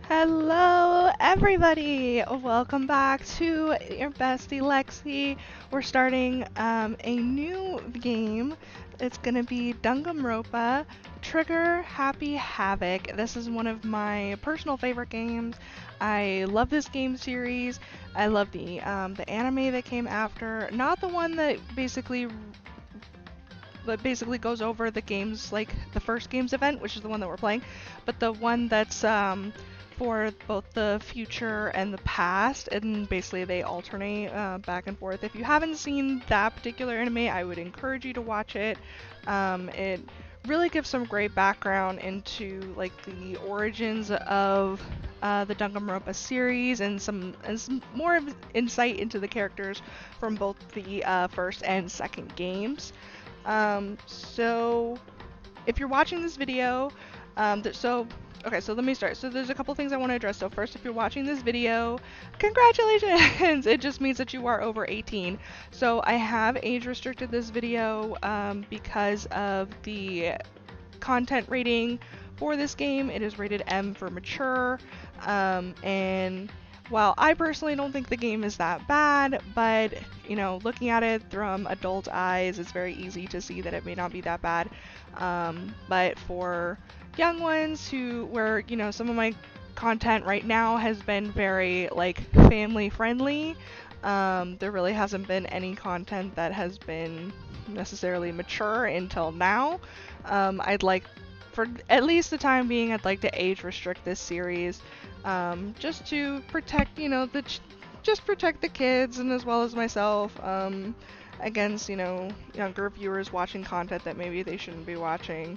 Hello, everybody! Welcome back to your bestie Lexi. We're starting a new game. It's gonna be Danganronpa Trigger Happy Havoc. This is one of my personal favorite games. I love this game series. I love the anime that came after. Not the one that basically goes over the games, like the first games event, which is the one that we're playing, but the one that's for both the future and the past, and basically they alternate back and forth. If you haven't seen that particular anime, I would encourage you to watch it. It really gives some great background into like the origins of the Danganronpa series and some more insight into the characters from both the first and second games. So if you're watching this video, okay, so let me start. So there's a couple things I want to address. So first, if you're watching this video, congratulations! It just means that you are over 18. So I have age restricted this video because of the content rating for this game. It is rated M for mature, and while I personally don't think the game is that bad, but you know, looking at it from adult eyes, it's very easy to see that it may not be that bad. But for young ones where, you know, some of my content right now has been very like family friendly, there really hasn't been any content that has been necessarily mature until now. I'd like, for at least the time being, I'd like to age restrict this series, just to protect, you know, just protect the kids and as well as myself, against, you know, younger viewers watching content that maybe they shouldn't be watching.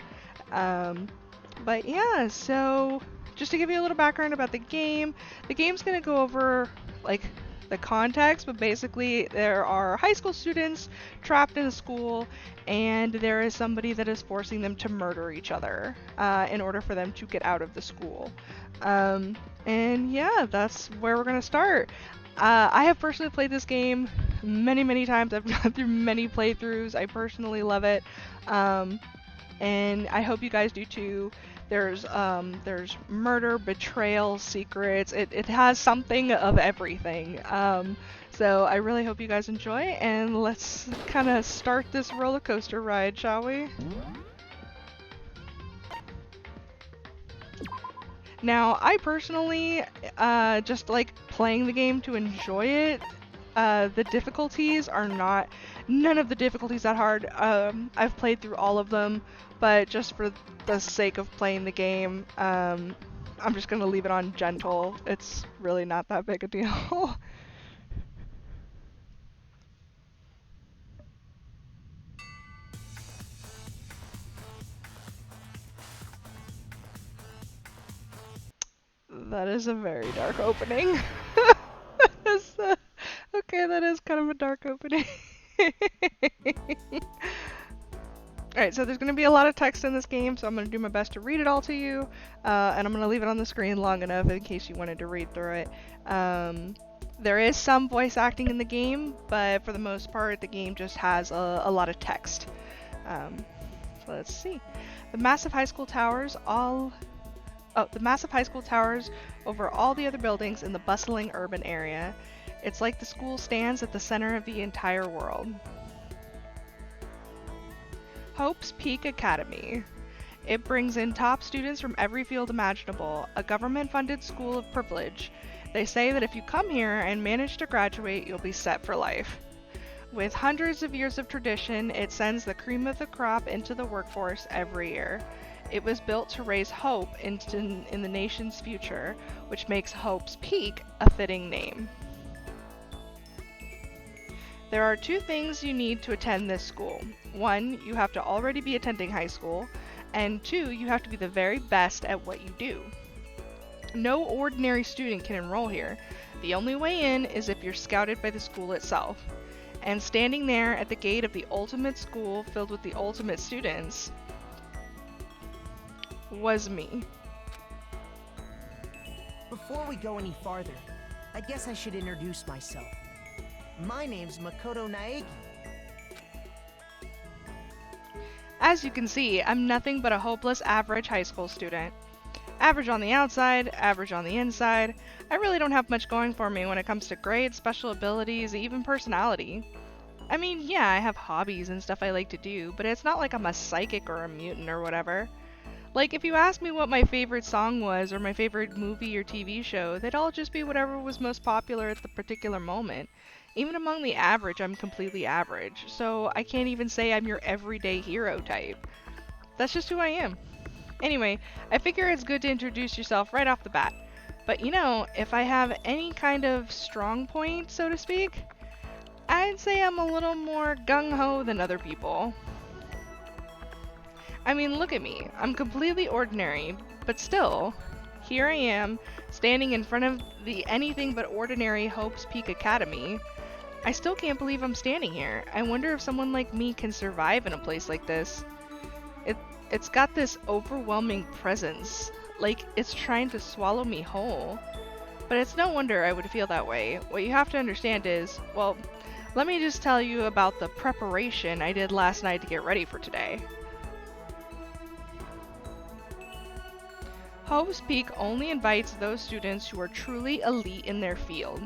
But yeah, so just to give you a little background about the game's gonna go over like the context, but basically there are high school students trapped in a school, and there is somebody that is forcing them to murder each other in order for them to get out of the school. And yeah, that's where we're gonna start. I have personally played this game many times. I've gone through many playthroughs. I personally love it. And I hope you guys do too. There's murder, betrayal, secrets. It has something of everything. So I really hope you guys enjoy, and let's kind of start this roller coaster ride, shall we? Now, I personally just like playing the game to enjoy it. The difficulties are none of the difficulties that hard. I've played through all of them, but just for the sake of playing the game, I'm just gonna leave it on gentle. It's really not that big a deal. That is a very dark opening. Okay, that is kind of a dark opening. Alright, so there's going to be a lot of text in this game, so I'm going to do my best to read it all to you, and I'm going to leave it on the screen long enough in case you wanted to read through it. There is some voice acting in the game, but for the most part, the game just has a lot of text. So let's see. The massive high school towers over all the other buildings in the bustling urban area. It's like the school stands at the center of the entire world. Hope's Peak Academy. It brings in top students from every field imaginable, a government-funded school of privilege. They say that if you come here and manage to graduate, you'll be set for life. With hundreds of years of tradition, it sends the cream of the crop into the workforce every year. It was built to raise hope in the nation's future, which makes Hope's Peak a fitting name. There are two things you need to attend this school. One, you have to already be attending high school, and two, you have to be the very best at what you do. No ordinary student can enroll here. The only way in is if you're scouted by the school itself. And standing there at the gate of the ultimate school filled with the ultimate students was me. Before we go any farther, I guess I should introduce myself. My name's Makoto Naegi. As you can see, I'm nothing but a hopeless average high school student. Average on the outside, average on the inside. I really don't have much going for me when it comes to grades, special abilities, even personality. I mean, yeah, I have hobbies and stuff I like to do, but it's not like I'm a psychic or a mutant or whatever. Like, if you asked me what my favorite song was or my favorite movie or TV show, they'd all just be whatever was most popular at the particular moment. Even among the average, I'm completely average, so I can't even say I'm your everyday hero type. That's just who I am. Anyway, I figure it's good to introduce yourself right off the bat. But you know, if I have any kind of strong point, so to speak, I'd say I'm a little more gung-ho than other people. I mean, look at me. I'm completely ordinary, but still, here I am, standing in front of the anything but ordinary Hope's Peak Academy. I still can't believe I'm standing here. I wonder if someone like me can survive in a place like this. It's got this overwhelming presence, like it's trying to swallow me whole. But it's no wonder I would feel that way. What you have to understand is, well, let me just tell you about the preparation I did last night to get ready for today. Hope's Peak only invites those students who are truly elite in their field.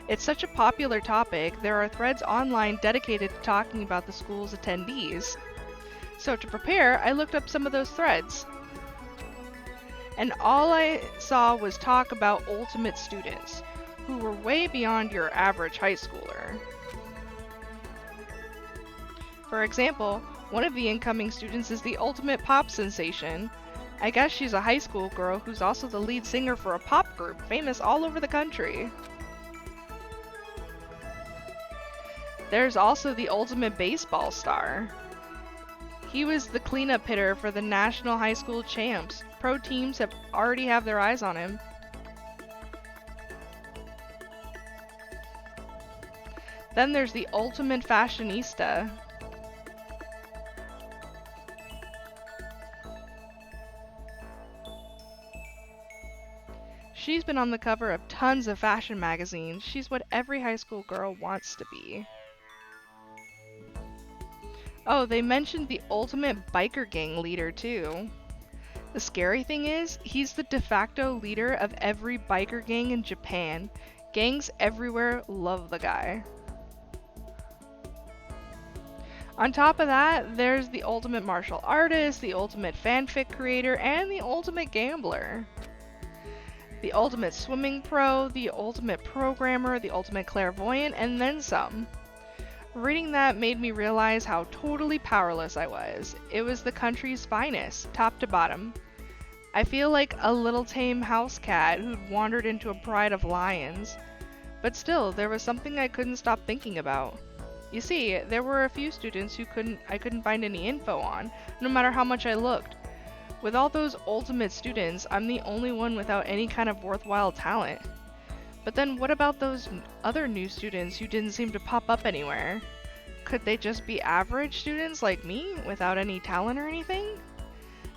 It's such a popular topic, there are threads online dedicated to talking about the school's attendees. So to prepare, I looked up some of those threads. And all I saw was talk about ultimate students, who were way beyond your average high schooler. For example, one of the incoming students is the ultimate pop sensation. I guess she's a high school girl who's also the lead singer for a pop group famous all over the country. There's also the ultimate baseball star. He was the cleanup hitter for the National High School Champs. Pro teams already have their eyes on him. Then there's the ultimate fashionista. She's been on the cover of tons of fashion magazines. She's what every high school girl wants to be. Oh, they mentioned the ultimate biker gang leader too. The scary thing is, he's the de facto leader of every biker gang in Japan. Gangs everywhere love the guy. On top of that, there's the ultimate martial artist, the ultimate fanfic creator, and the ultimate gambler. The ultimate swimming pro, the ultimate programmer, the ultimate clairvoyant, and then some. Reading that made me realize how totally powerless I was. It was the country's finest, top to bottom. I feel like a little tame house cat who'd wandered into a pride of lions. But still, there was something I couldn't stop thinking about. You see, there were a few students who I couldn't find any info on, no matter how much I looked. With all those ultimate students, I'm the only one without any kind of worthwhile talent. But then what about those other new students who didn't seem to pop up anywhere? Could they just be average students like me, without any talent or anything?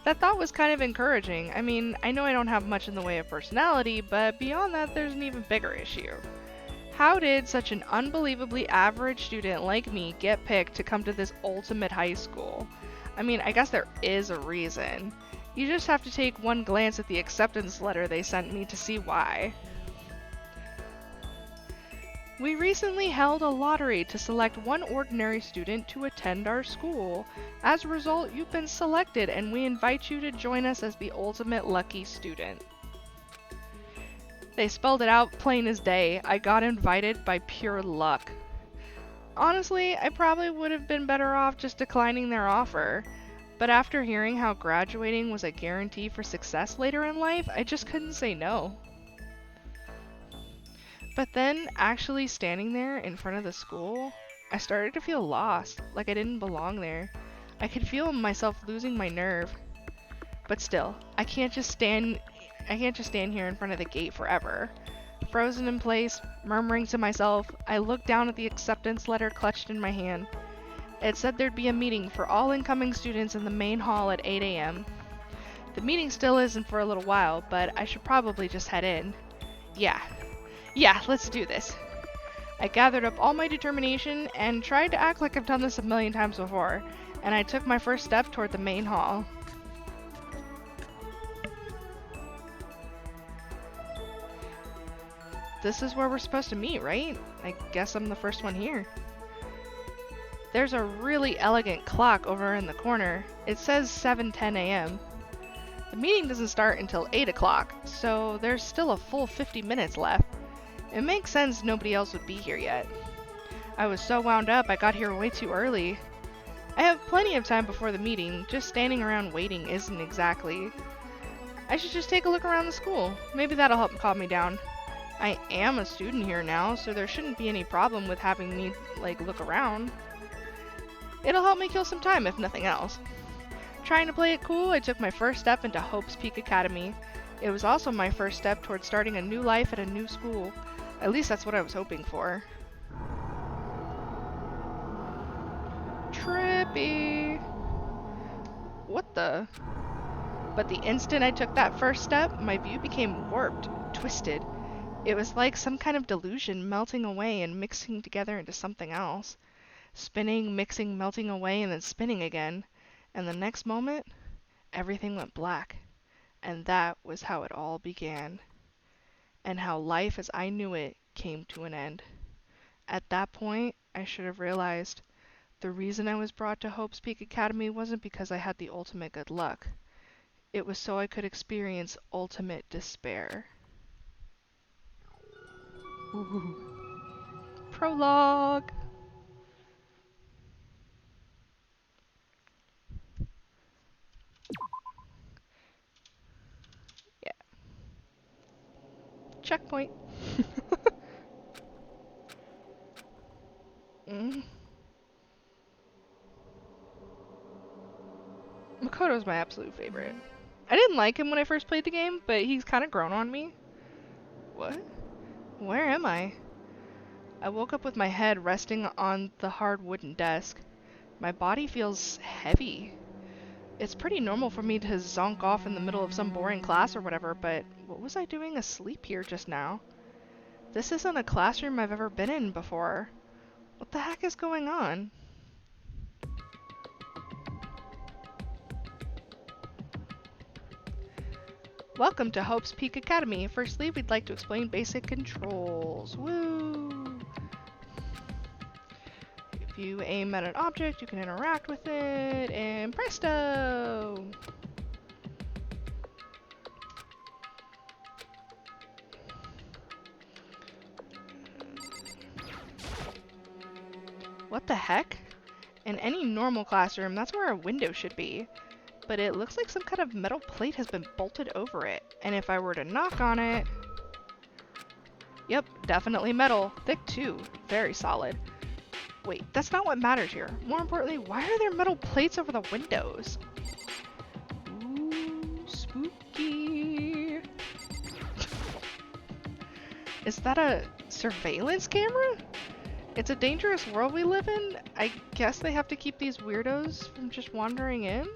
That thought was kind of encouraging. I mean, I know I don't have much in the way of personality, but beyond that there's an even bigger issue. How did such an unbelievably average student like me get picked to come to this ultimate high school? I mean, I guess there is a reason. You just have to take one glance at the acceptance letter they sent me to see why. We recently held a lottery to select one ordinary student to attend our school. As a result, you've been selected and we invite you to join us as the ultimate lucky student. They spelled it out plain as day. I got invited by pure luck. Honestly, I probably would have been better off just declining their offer. But after hearing how graduating was a guarantee for success later in life, I just couldn't say no. But then, actually standing there in front of the school, I started to feel lost, like I didn't belong there. I could feel myself losing my nerve. But still, I can't just stand here in front of the gate forever. Frozen in place, murmuring to myself, I looked down at the acceptance letter clutched in my hand. It said there'd be a meeting for all incoming students in the main hall at 8 a.m. The meeting still isn't for a little while, but I should probably just head in. Yeah, let's do this. I gathered up all my determination and tried to act like I've done this a million times before, and I took my first step toward the main hall. this is where we're supposed to meet, right? I guess I'm the first one here. There's a really elegant clock over in the corner. It says 7:10 a.m. The meeting doesn't start until 8 o'clock, so there's still a full 50 minutes left. It makes sense nobody else would be here yet. I was so wound up I got here way too early. I have plenty of time before the meeting, just standing around waiting isn't exactly. I should just take a look around the school. Maybe that'll help calm me down. I am a student here now, so there shouldn't be any problem with having me, look around. It'll help me kill some time, if nothing else. Trying to play it cool, I took my first step into Hope's Peak Academy. It was also my first step towards starting a new life at a new school. At least that's what I was hoping for. Trippy. What the? But the instant I took that first step, my view became warped, twisted. It was like some kind of delusion melting away and mixing together into something else. Spinning, mixing, melting away, and then spinning again. And the next moment, everything went black. And that was how it all began. And how life as I knew it came to an end. At that point, I should have realized the reason I was brought to Hope's Peak Academy wasn't because I had the ultimate good luck. It was so I could experience ultimate despair. Ooh. Prologue! Yeah. Checkpoint. Makoto's my absolute favorite. I didn't like him when I first played the game, but he's kind of grown on me. What? Where am I? I woke up with my head resting on the hard wooden desk. My body feels heavy. It's pretty normal for me to zonk off in the middle of some boring class or whatever, but what was I doing asleep here just now? This isn't a classroom I've ever been in before. What the heck is going on? Welcome to Hope's Peak Academy. Firstly, we'd like to explain basic controls. Woo! If you aim at an object, you can interact with it, and presto! What the heck? In any normal classroom, that's where a window should be. But it looks like some kind of metal plate has been bolted over it. And if I were to knock on it... Yep, definitely metal. Thick too. Very solid. Wait, that's not what matters here. More importantly, why are there metal plates over the windows? Ooh, spooky. Is that a surveillance camera? It's a dangerous world we live in. I guess they have to keep these weirdos from just wandering in?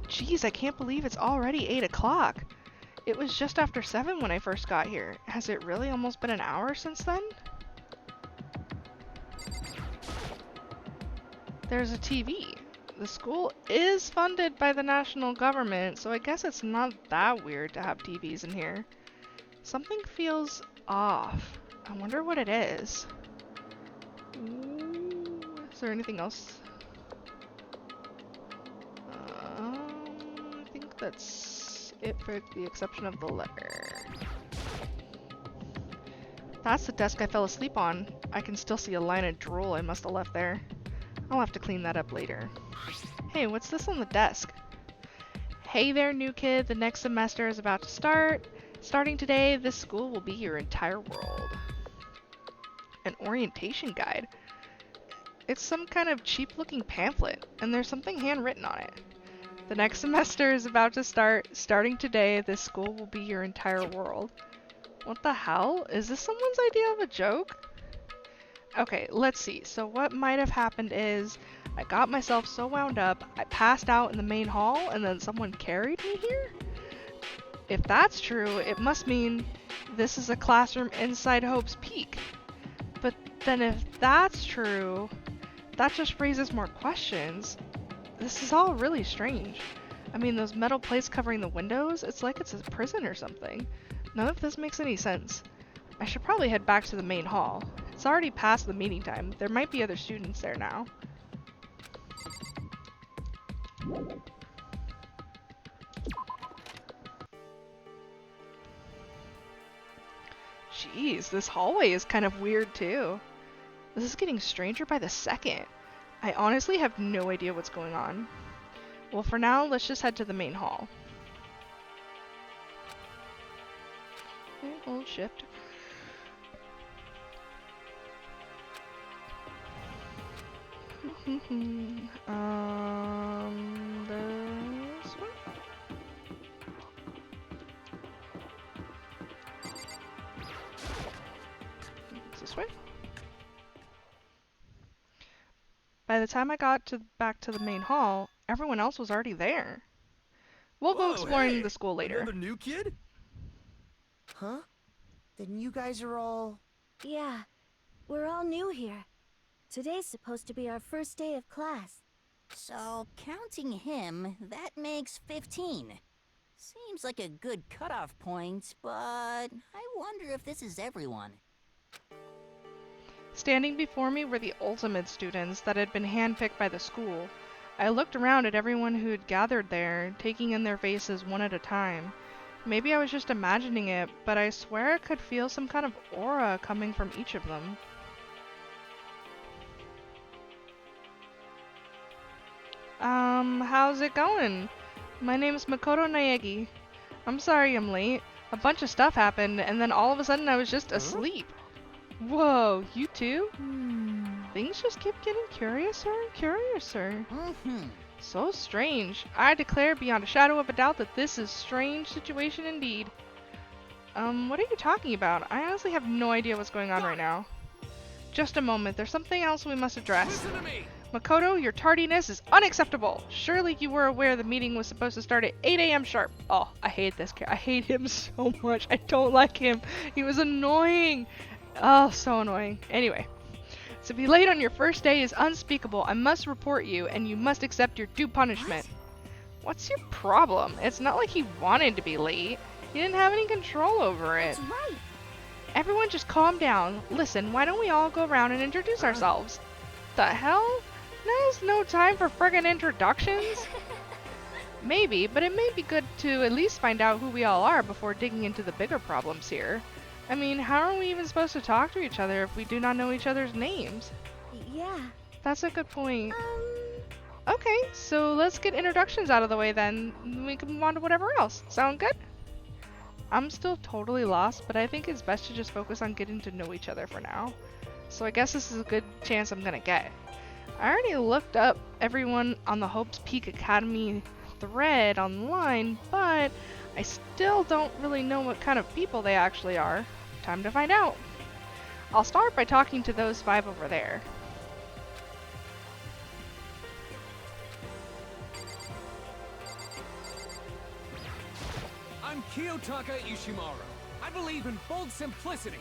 Jeez, I can't believe it's already 8 o'clock. It was just after 7 when I first got here. Has it really almost been an hour since then? There's a TV. The school is funded by the national government, so I guess it's not that weird to have TVs in here. Something feels off. I wonder what it is. Ooh, is there anything else? I think that's it for the exception of the letter. That's the desk I fell asleep on. I can still see a line of drool I must have left there. I'll have to clean that up later. Hey, what's this on the desk? Hey there, new kid. The next semester is about to start. Starting today, this school will be your entire world. An orientation guide. It's some kind of cheap-looking pamphlet, and there's something handwritten on it. The next semester is about to start. Starting today, this school will be your entire world. What the hell? Is this someone's idea of a joke? Okay, let's see. So what might have happened is I got myself so wound up, I passed out in the main hall, and then someone carried me here? If that's true, it must mean this is a classroom inside Hope's Peak. But then if that's true, that just raises more questions. This is all really strange. I mean, those metal plates covering the windows, it's like it's a prison or something. None of this makes any sense. I should probably head back to the main hall. It's already past the meeting time. There might be other students there now. Jeez, this hallway is kind of weird too. This is getting stranger by the second. I honestly have no idea what's going on. Well, for now, let's just head to the main hall. Okay, hold shift. This one? It's this way? By the time I got back to the main hall, everyone else was already there. We'll go exploring the school later. Another new kid? Huh? Then you guys are all... Yeah, we're all new here. Today's supposed to be our first day of class. So, counting him, that makes 15. Seems like a good cutoff point, but I wonder if this is everyone. Standing before me were the ultimate students that had been handpicked by the school. I looked around at everyone who had gathered there, taking in their faces one at a time. Maybe I was just imagining it, but I swear I could feel some kind of aura coming from each of them. How's it going? My name's Makoto Naegi. I'm sorry I'm late. A bunch of stuff happened, and then all of a sudden I was just asleep. Whoa, you too? Things just keep getting curiouser and curiouser. So strange. I declare beyond a shadow of a doubt that this is a strange situation indeed. What are you talking about? I honestly have no idea what's going on right now. Just a moment, there's something else we must address. Listen to me! Makoto, your tardiness is unacceptable. Surely you were aware the meeting was supposed to start at 8 a.m. sharp. Oh, I hate this character. I hate him so much. I don't like him. He was annoying. Oh, so annoying. Anyway, to be late on your first day is unspeakable. I must report you, and you must accept your due punishment. What's your problem? It's not like he wanted to be late. He didn't have any control over it. That's right. Everyone just calm down. Listen, why don't we all go around and introduce ourselves? The hell? Now's no time for friggin' introductions. Maybe, but it may be good to at least find out who we all are before digging into the bigger problems here. I mean, how are we even supposed to talk to each other if we do not know each other's names? Yeah. That's a good point. Okay, so let's get introductions out of the way then. We can move on to whatever else. Sound good? I'm still totally lost, but I think it's best to just focus on getting to know each other for now. So I guess this is a good chance I'm gonna get. I already looked up everyone on the Hope's Peak Academy thread online, but I still don't really know what kind of people they actually are. Time to find out. I'll start by talking to those 5 over there. I'm Kiyotaka Ishimaru. I believe in bold simplicity.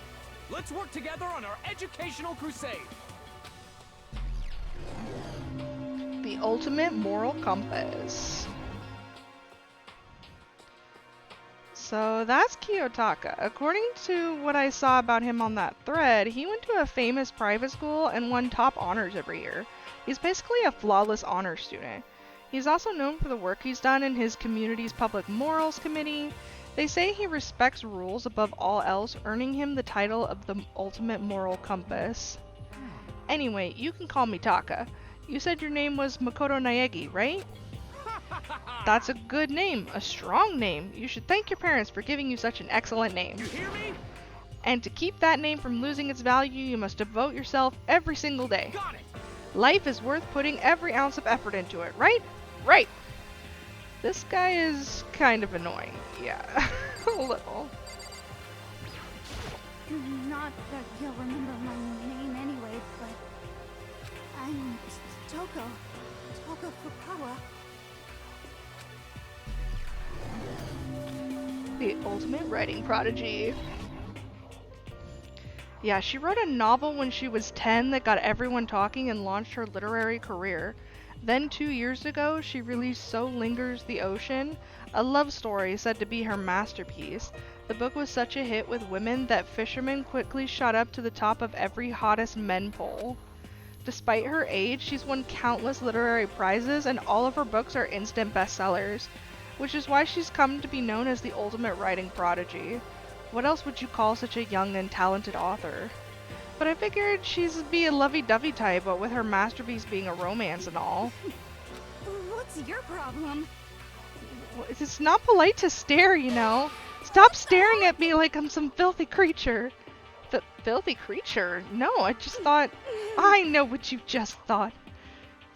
Let's work together on our educational crusade. The ultimate moral compass. So that's Kiyotaka. According to what I saw about him on that thread, he went to a famous private school and won top honors every year. He's basically a flawless honor student. He's also known for the work he's done in his community's public morals committee. They say he respects rules above all else, earning him the title of the ultimate moral compass. Anyway, you can call me Taka. You said your name was Makoto Naegi, right? That's a good name, a strong name. You should thank your parents for giving you such an excellent name. You hear me? And to keep that name from losing its value, you must devote yourself every single day. Got it! Life is worth putting every ounce of effort into it, right? Right! This guy is kind of annoying. Yeah, a little. Not that you'll remember my name anyway, but I'm Toko Fukawa. The ultimate writing prodigy. Yeah, she wrote a novel when she was 10 that got everyone talking and launched her literary career. Then 2 years ago, she released So Lingers the Ocean, a love story said to be her masterpiece. The book was such a hit with women that Fisherman quickly shot up to the top of every hottest men poll. Despite her age, she's won countless literary prizes and all of her books are instant bestsellers, which is why she's come to be known as the ultimate writing prodigy. What else would you call such a young and talented author? But I figured she'd be a lovey-dovey type, but with her masterpiece being a romance and all. What's your problem? It's not polite to stare, you know. Stop staring at me like I'm some filthy creature. Filthy creature? No, I just thought... I know what you just thought.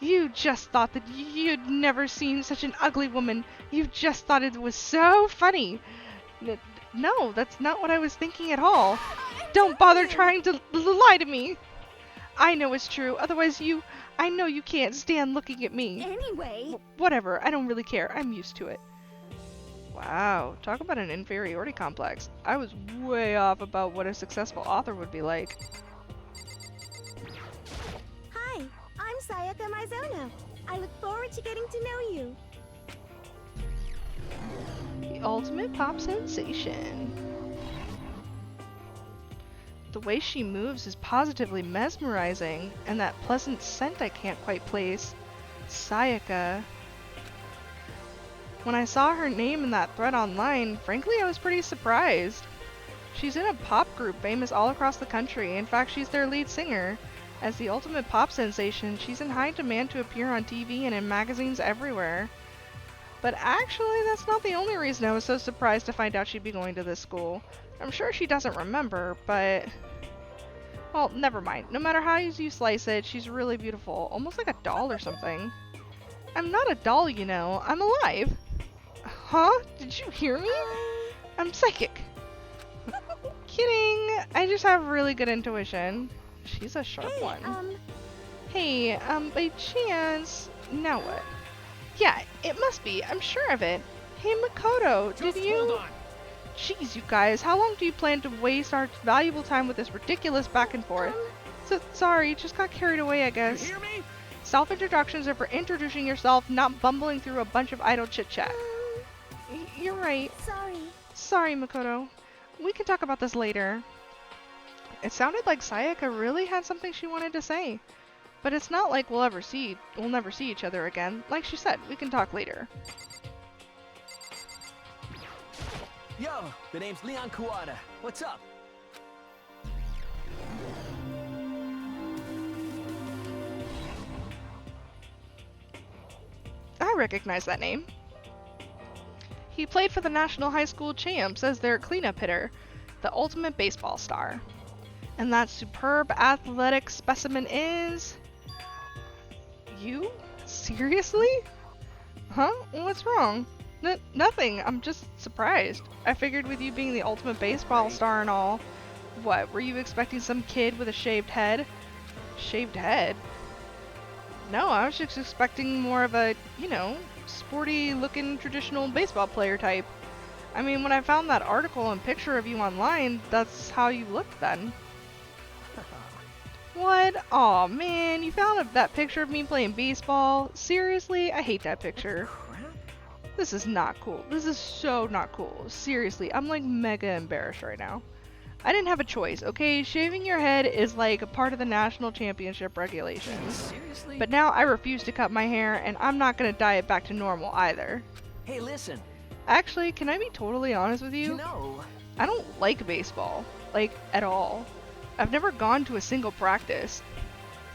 You just thought that you'd never seen such an ugly woman. You just thought it was so funny. No, that's not what I was thinking at all. Don't bother trying to lie to me. I know it's true, otherwise I know you can't stand looking at me. Anyway... Whatever, I don't really care. I'm used to it. Wow, talk about an inferiority complex. I was way off about what a successful author would be like. Hi, I'm Sayaka Mizono. I look forward to getting to know you. The ultimate pop sensation. The way she moves is positively mesmerizing, and that pleasant scent I can't quite place. Sayaka. When I saw her name in that thread online, frankly I was pretty surprised. She's in a pop group famous all across the country. In fact, she's their lead singer. As the ultimate pop sensation, she's in high demand to appear on TV and in magazines everywhere. But actually, that's not the only reason I was so surprised to find out she'd be going to this school. I'm sure she doesn't remember, but... Well, never mind. No matter how you slice it, she's really beautiful. Almost like a doll or something. I'm not a doll, you know. I'm alive. Huh? Did you hear me? I'm psychic. Kidding. I just have really good intuition. She's a sharp one. Hey, by chance... Now what? Yeah, it must be. I'm sure of it. Hey, Makoto, did you... Hold on. Jeez, you guys, how long do you plan to waste our valuable time with this ridiculous back and forth? Sorry, just got carried away, I You guess. hear me? Self-introductions are for introducing yourself, not bumbling through a bunch of idle chit-chat. You're right. Sorry, Makoto. We can talk about this later. It sounded like Sayaka really had something she wanted to say. But it's not like we'll never see each other again. Like she said, we can talk later. Yo, the name's Leon Kawada. What's up? I recognize that name. He played for the National High School Champs as their cleanup hitter, the ultimate baseball star. And that superb athletic specimen is... You? Seriously? Huh? What's wrong? Nothing. I'm just surprised. I figured with you being the ultimate baseball star and all... What, were you expecting some kid with a shaved head? Shaved head? No, I was just expecting more of a, you know, sporty-looking traditional baseball player type. I mean, when I found that article and picture of you online, that's how you looked then. What? Aw, man, you found that picture of me playing baseball? Seriously? I hate that picture. This is not cool. This is so not cool. Seriously, I'm like mega embarrassed right now. I didn't have a choice, okay? Shaving your head is like a part of the national championship regulations. Seriously? But now I refuse to cut my hair, and I'm not gonna dye it back to normal either. Hey, listen. Actually, can I be totally honest with you? You know... I don't like baseball. Like, at all. I've never gone to a single practice.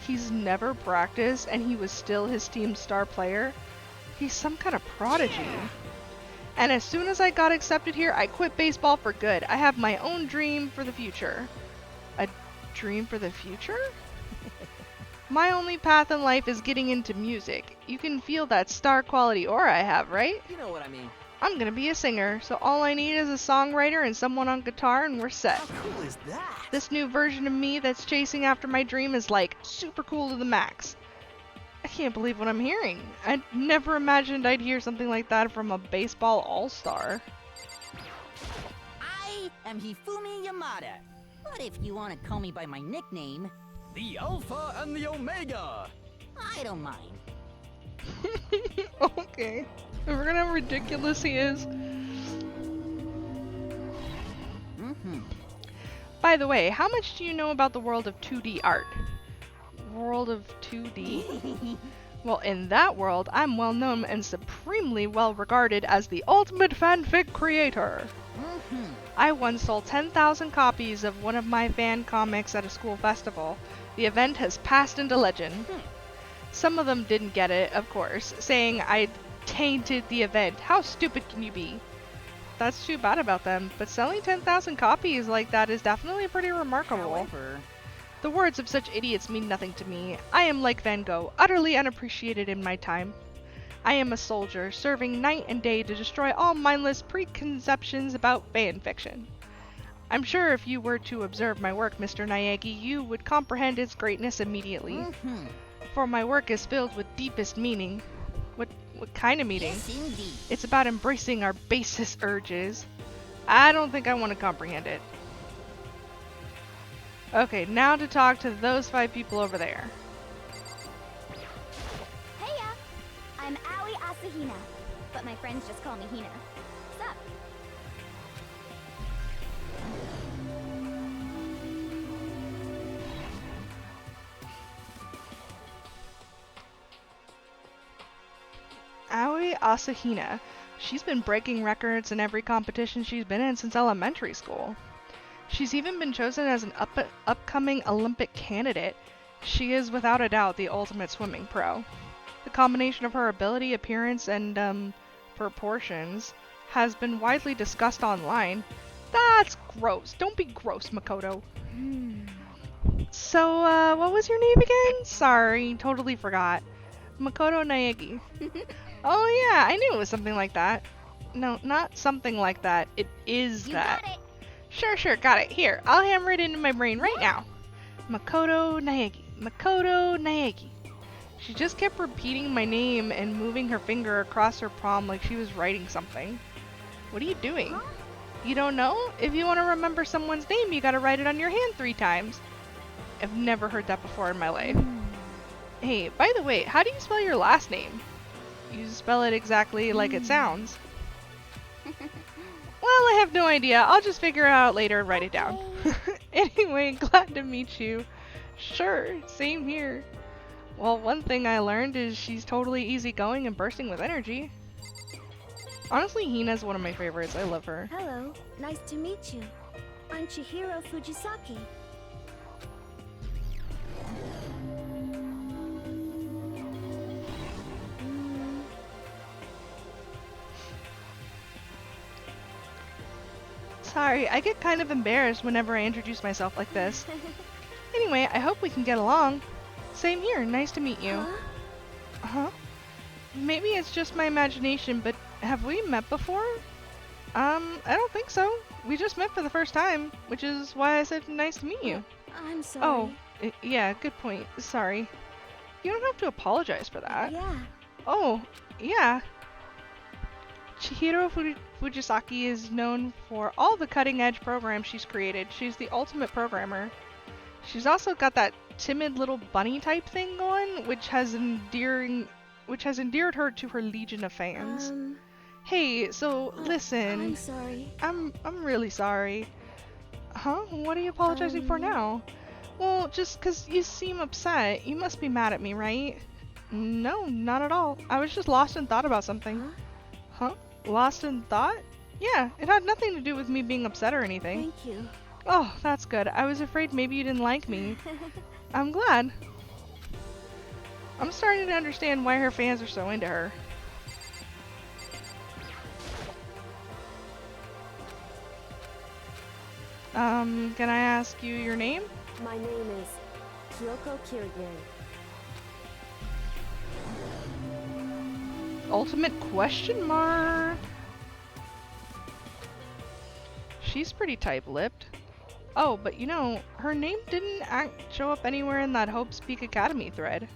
He's never practiced, and he was still his team's star player. He's some kind of prodigy. Yeah. And as soon as I got accepted here, I quit baseball for good. I have my own dream for the future. A dream for the future? My only path in life is getting into music. You can feel that star quality aura I have, right? You know what I mean. I'm gonna be a singer, so all I need is a songwriter and someone on guitar and we're set. How cool is that? This new version of me that's chasing after my dream is like super cool to the max. I can't believe what I'm hearing. I never imagined I'd hear something like that from a baseball all-star. I am Hifumi Yamada. But if you want to call me by my nickname, The Alpha and the Omega. I don't mind. Okay. Remember how ridiculous he is? By the way, how much do you know about the world of 2D art? World of 2D? Well, in that world, I'm well known and supremely well regarded as the ultimate fanfic creator. I once sold 10,000 copies of one of my fan comics at a school festival. The event has passed into legend. Some of them didn't get it, of course, saying I'd tainted the event. How stupid can you be? That's too bad about them, but selling 10,000 copies like that is definitely pretty remarkable. However, The words of such idiots mean nothing to me. I am like Van Gogh, utterly unappreciated in my time. I am a soldier, serving night and day to destroy all mindless preconceptions about fan fiction. I'm sure if you were to observe my work, Mr. Naegi, you would comprehend its greatness immediately. For my work is filled with deepest meaning. What kind of meaning? yes, indeed. It's about embracing our basest urges. I don't think I want to comprehend it. Okay, now to talk to those 5 people over there. Heya! I'm Aoi Asahina, but my friends just call me Hina. What's up? Aoi Asahina. She's been breaking records in every competition she's been in since elementary school. She's even been chosen as an upcoming Olympic candidate. She is without a doubt the ultimate swimming pro. The combination of her ability, appearance, and proportions has been widely discussed online. That's gross. Don't be gross, Makoto. So, what was your name again? Sorry, totally forgot. Makoto Naegi. Oh yeah, I knew it was something like that. No, not something like that. It is You that. got it! Sure, got it. Here, I'll hammer it into my brain right now. Makoto Naegi. Makoto Naegi. She just kept repeating my name and moving her finger across her palm like she was writing something. What are you doing? You don't know? If you want to remember someone's name, you gotta write it on your hand 3 times. I've never heard that before in my life. Hey, by the way, how do you spell your last name? You spell it exactly like it sounds. Well, I have no idea. I'll just figure it out later and write it down. Anyway, glad to meet you. Sure, same here. Well, one thing I learned is she's totally easygoing and bursting with energy. Honestly, Hina's one of my favorites. I love her. Hello, nice to meet you. I'm Chihiro Fujisaki. Sorry, I get kind of embarrassed whenever I introduce myself like this. Anyway, I hope we can get along. Same here, nice to meet you. Huh? Maybe it's just my imagination, but have we met before? I don't think so. We just met for the first time, which is why I said nice to meet you. I'm sorry. Oh, yeah, good point. Sorry. You don't have to apologize for that. Yeah. Oh, yeah. Chihiro Fujisaki is known for all the cutting-edge programs she's created. She's the ultimate programmer. She's also got that timid little bunny type thing going, which has endeared her to her legion of fans. Hey, so listen. I'm sorry. I'm really sorry. Huh? What are you apologizing for now? Well, just 'cause you seem upset. You must be mad at me, right? No, not at all. I was just lost in thought about something. Huh? Lost in thought? Yeah, it had nothing to do with me being upset or anything. Thank you. Oh, that's good. I was afraid maybe you didn't like me. I'm glad. I'm starting to understand why her fans are so into her. Can I ask you your name? My name is Kyoko Kirigiri. Ultimate question mark? She's pretty tight-lipped. Oh, but you know, her name didn't show up anywhere in that Hope's Peak Academy thread.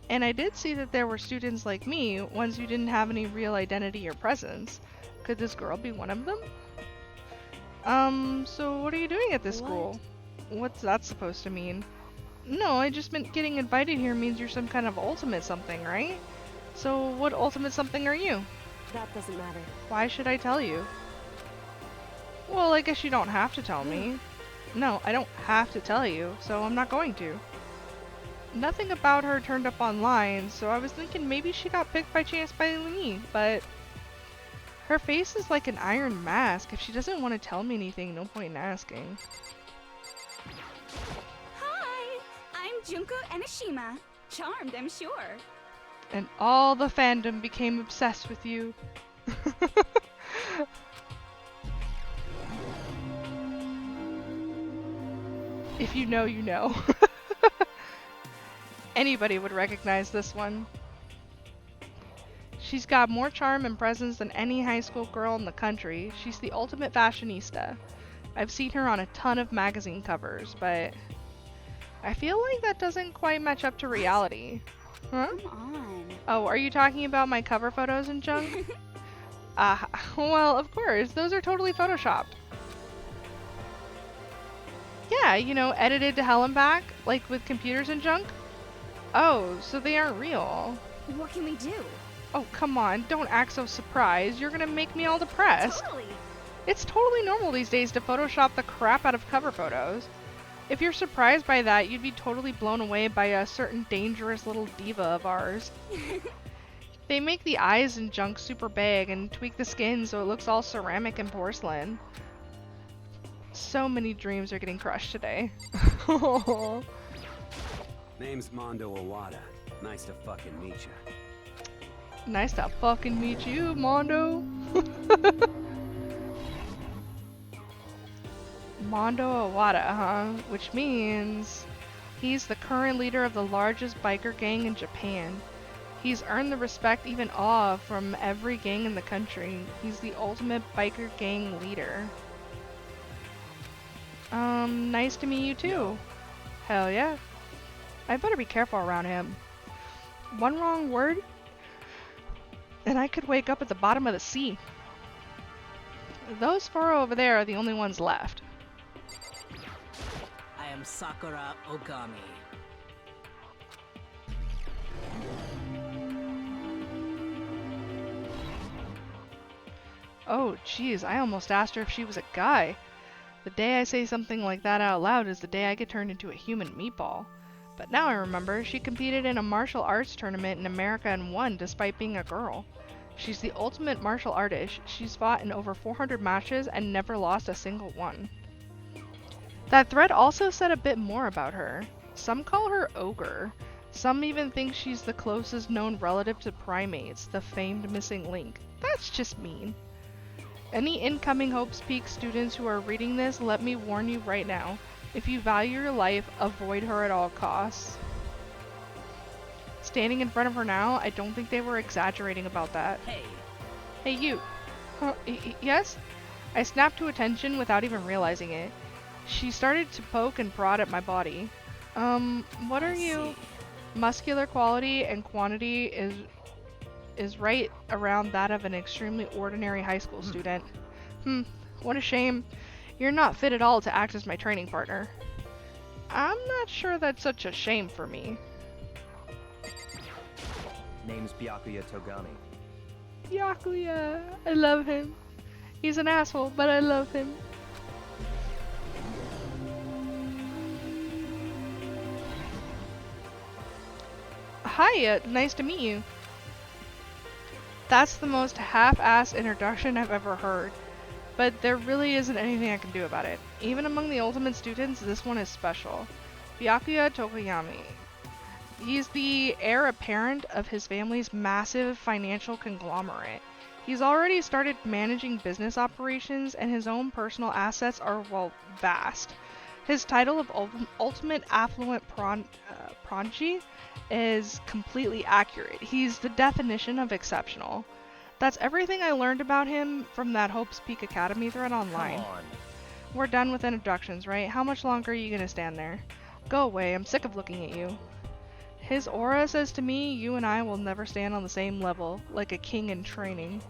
And I did see that there were students like me, ones who didn't have any real identity or presence. Could this girl be one of them? So what are you doing at this school? What's that supposed to mean? No, I just meant getting invited here means you're some kind of ultimate something, right? So what ultimate something are you? That doesn't matter. Why should I tell you? Well, I guess you don't have to tell me. No, I don't have to tell you, so I'm not going to. Nothing about her turned up online, so I was thinking maybe she got picked by chance by me, but her face is like an iron mask. If she doesn't want to tell me anything, no point in asking. Hi, I'm Junku Enoshima. Charmed, I'm sure. And all the fandom became obsessed with you. If you know, you know. Anybody would recognize this one. She's got more charm and presence than any high school girl in the country. She's the ultimate fashionista. I've seen her on a ton of magazine covers, but I feel like that doesn't quite match up to reality. Huh? Come on. Oh, are you talking about my cover photos and junk? Well, of course. Those are totally photoshopped. Yeah, you know, edited to hell and back, like with computers and junk. Oh, so they aren't real. What can we do? Oh, come on, don't act so surprised. You're gonna make me all depressed. Totally. It's totally normal these days to Photoshop the crap out of cover photos. If you're surprised by that, you'd be totally blown away by a certain dangerous little diva of ours. They make the eyes and junk super big and tweak the skin so it looks all ceramic and porcelain. So many dreams are getting crushed today. Name's Mondo Awada. Nice to fucking meet ya. Nice to fucking meet you, Mondo. Mondo Awada, huh? Which means he's the current leader of the largest biker gang in Japan. He's earned the respect, even awe, from every gang in the country. He's the ultimate biker gang leader. Nice to meet you too. Hell yeah. I better be careful around him. One wrong word, and I could wake up at the bottom of the sea. Those four over there are the only ones left. I am Sakura Okami. Oh, jeez, I almost asked her if she was a guy. The day I say something like that out loud is the day I get turned into a human meatball. But now I remember, she competed in a martial arts tournament in America and won despite being a girl. She's the ultimate martial artist. She's fought in over 400 matches and never lost a single one. That thread also said a bit more about her. Some call her Ogre. Some even think she's the closest known relative to primates, the famed missing link. That's just mean. Any incoming Hope's Peak students who are reading this, let me warn you right now. If you value your life, avoid her at all costs. Standing in front of her now, I don't think they were exaggerating about that. Hey. Hey, you. Huh, yes? I snapped to attention without even realizing it. She started to poke and prod at my body. What are you? Muscular quality and quantity is right around that of an extremely ordinary high school student. What a shame. You're not fit at all to act as my training partner. I'm not sure that's such a shame for me. Name's Yakulia Togami. Yakulia, I love him. He's an asshole, but I love him. Hi, nice to meet you. That's the most half-assed introduction I've ever heard. But there really isn't anything I can do about it. Even among the ultimate students, this one is special. Byakuya Tokoyami. He's the heir apparent of his family's massive financial conglomerate. He's already started managing business operations, and his own personal assets are, well, vast. His title of ultimate affluent prodigy is completely accurate. He's the definition of exceptional. That's everything I learned about him from that Hope's Peak Academy thread online. Come on. We're done with introductions, right? How much longer are you gonna stand there? Go away, I'm sick of looking at you. His aura says to me, you and I will never stand on the same level, like a king in training.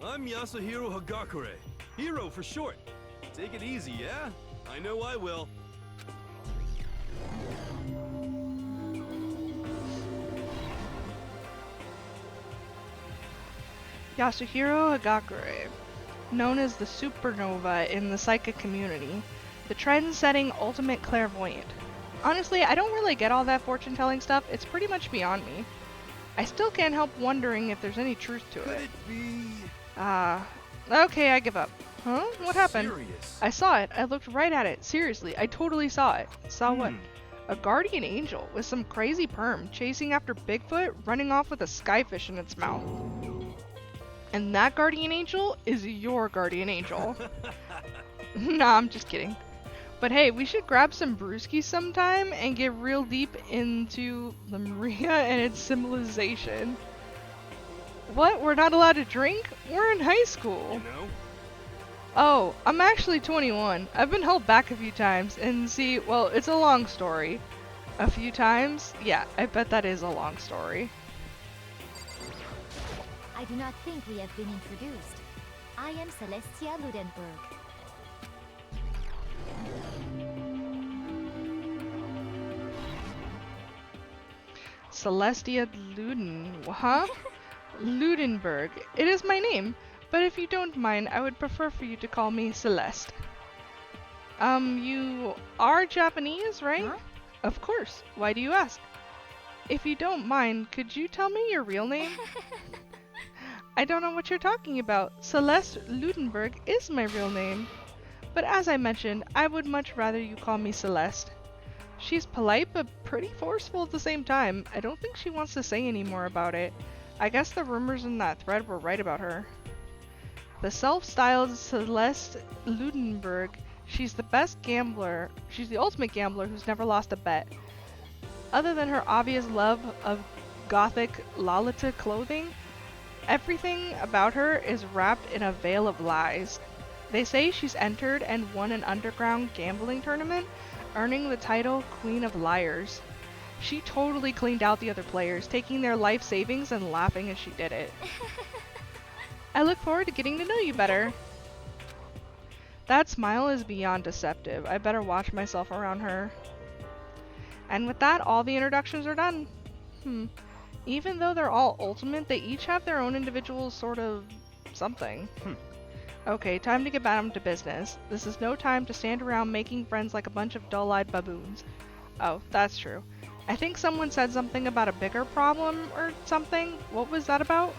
I'm Yasuhiro Hagakure. Hero for short. Take it easy, yeah? I know I will. Yasuhiro Hagakure, known as the supernova in the psychic community, the trend-setting ultimate clairvoyant. Honestly, I don't really get all that fortune-telling stuff. It's pretty much beyond me. I still can't help wondering if there's any truth to it. Okay, I give up. Huh? What happened? Serious? I saw it. I looked right at it. Seriously, I totally saw it. Saw what? A guardian angel with some crazy perm chasing after Bigfoot, running off with a skyfish in its mouth. And that guardian angel is your guardian angel. Nah, I'm just kidding. But hey, we should grab some brewskis sometime and get real deep into Lemuria and its civilization. What? We're not allowed to drink? We're in high school. You know? Oh, I'm actually 21. I've been held back a few times, and see, well, it's a long story. A few times? Yeah, I bet that is a long story. I do not think we have been introduced. I am Celestia Ludenberg. Celestia Ludenberg. It is my name, but if you don't mind, I would prefer for you to call me Celeste. You are Japanese, right? Huh? Of course. Why do you ask? If you don't mind, could you tell me your real name? I don't know what you're talking about. Celeste Ludenberg is my real name. But as I mentioned, I would much rather you call me Celeste. She's polite but pretty forceful at the same time. I don't think she wants to say any more about it. I guess the rumors in that thread were right about her. The self-styled Celeste Ludenberg, she's the best gambler. She's the ultimate gambler who's never lost a bet. Other than her obvious love of gothic Lolita clothing, everything about her is wrapped in a veil of lies. They say she's entered and won an underground gambling tournament, earning the title Queen of Liars. She totally cleaned out the other players, taking their life savings and laughing as she did it. I look forward to getting to know you better. That smile is beyond deceptive. I better watch myself around her. And with that, all the introductions are done. Even though they're all ultimate, they each have their own individual sort of something. Okay, time to get down to business. This is no time to stand around making friends like a bunch of dull-eyed baboons. Oh, that's true. I think someone said something about a bigger problem or something. What was that about?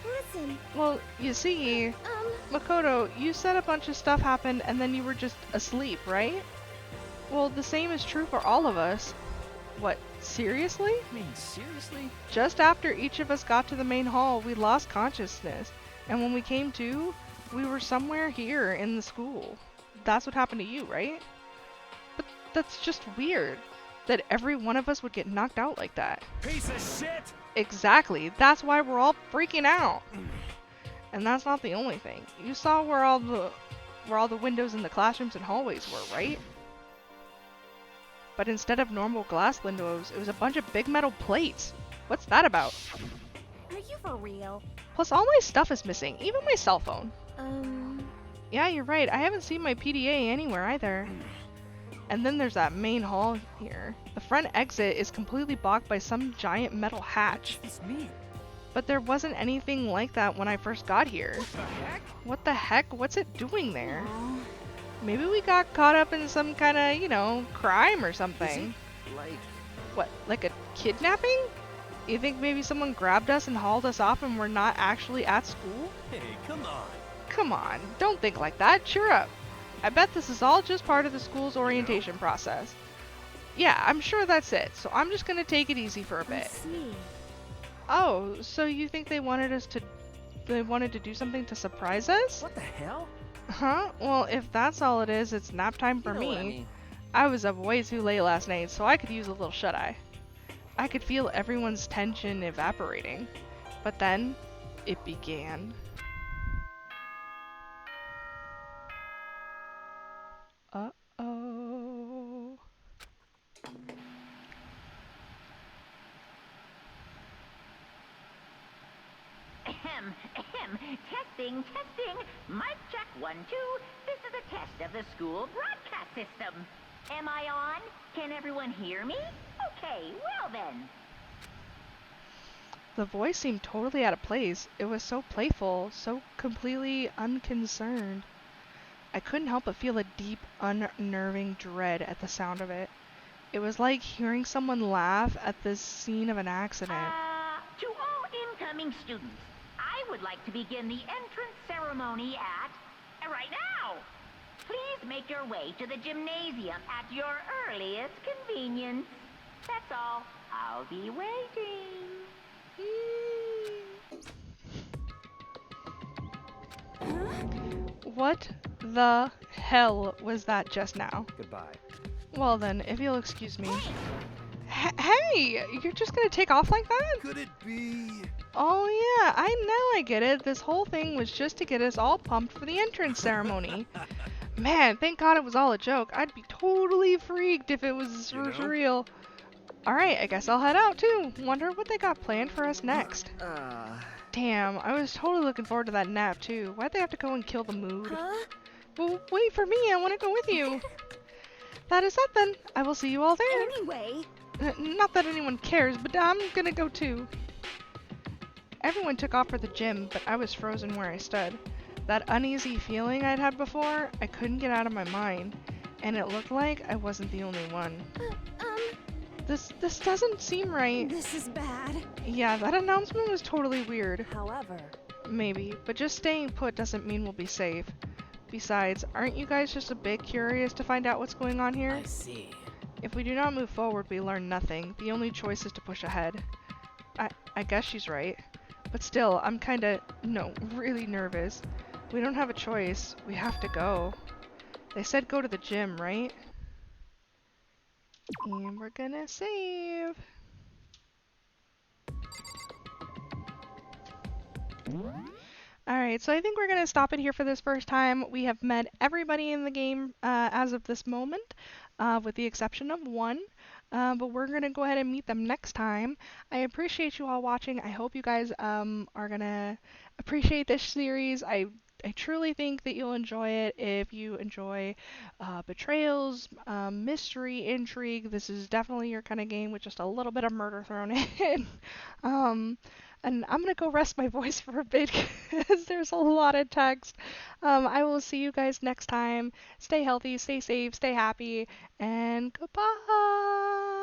Listen. Well, you see, Makoto, you said a bunch of stuff happened and then you were just asleep, right? Well, the same is true for all of us. What, seriously? I mean, seriously? Just after each of us got to the main hall, we lost consciousness. And when we came to, we were somewhere here in the school. That's what happened to you, right? But that's just weird. That every one of us would get knocked out like that. Piece of shit! Exactly. That's why we're all freaking out. And that's not the only thing. You saw where all the windows in the classrooms and hallways were, right? But instead of normal glass windows, it was a bunch of big metal plates. What's that about? Are you for real? Plus all my stuff is missing, even my cell phone. Yeah, you're right. I haven't seen my PDA anywhere either. And then there's that main hall here. The front exit is completely blocked by some giant metal hatch. What's this mean? But there wasn't anything like that when I first got here. What the heck? What the heck? What's it doing there? Maybe we got caught up in some kind of, you know, crime or something. Is it like... What, like a kidnapping? You think maybe someone grabbed us and hauled us off and we're not actually at school? Hey, come on. Come on, don't think like that. Cheer up. I bet this is all just part of the school's orientation process. Yeah, I'm sure that's it. So I'm just gonna take it easy for a bit. I see. Oh, so you think they wanted to do something to surprise us? What the hell? Huh? Well, if that's all it is, it's nap time for You know me. what I mean. I was up way too late last night, so I could use a little shut-eye. I could feel everyone's tension evaporating. But then, it began. Uh-oh. Testing. Mic check 1, 2. This is a test of the school broadcast system. Am I on? Can everyone hear me? Okay, well then. The voice seemed totally out of place. It was so playful, so completely unconcerned. I couldn't help but feel a deep, unnerving dread at the sound of it. It was like hearing someone laugh at the scene of an accident. To all incoming students, I would like to begin the entrance ceremony at right now. Please make your way to the gymnasium at your earliest convenience. That's all. I'll be waiting. What the hell was that just now? Goodbye. Well then, if you'll excuse me. Hey! You're just gonna take off like that? Could it be? Oh yeah, I get it. This whole thing was just to get us all pumped for the entrance ceremony. Man, thank God it was all a joke. I'd be totally freaked if it was real. Alright, I guess I'll head out too. Wonder what they got planned for us next. Damn, I was totally looking forward to that nap too. Why'd they have to go and kill the mood? Well, wait for me, I want to go with you. That is that then. I will see you all there. Anyway. Not that anyone cares, but I'm gonna go too. Everyone took off for the gym, but I was frozen where I stood. That uneasy feeling I'd had before, I couldn't get out of my mind. And it looked like I wasn't the only one. This doesn't seem right. This is bad. Yeah, that announcement was totally weird. However. Maybe, but just staying put doesn't mean we'll be safe. Besides, aren't you guys just a bit curious to find out what's going on here? I see. If we do not move forward, we learn nothing. The only choice is to push ahead. I guess she's right. But still, I'm kinda, really nervous. We don't have a choice. We have to go. They said go to the gym, right? And we're gonna save. Alright, so I think we're gonna stop it here for this first time. We have met everybody in the game as of this moment, with the exception of one. But we're gonna go ahead and meet them next time. I appreciate you all watching. I hope you guys are gonna appreciate this series. I truly think that you'll enjoy it if you enjoy betrayals, mystery, intrigue. This is definitely your kind of game with just a little bit of murder thrown in. And I'm gonna go rest my voice for a bit because there's a lot of text. I will see you guys next time. Stay healthy, stay safe, stay happy, and goodbye!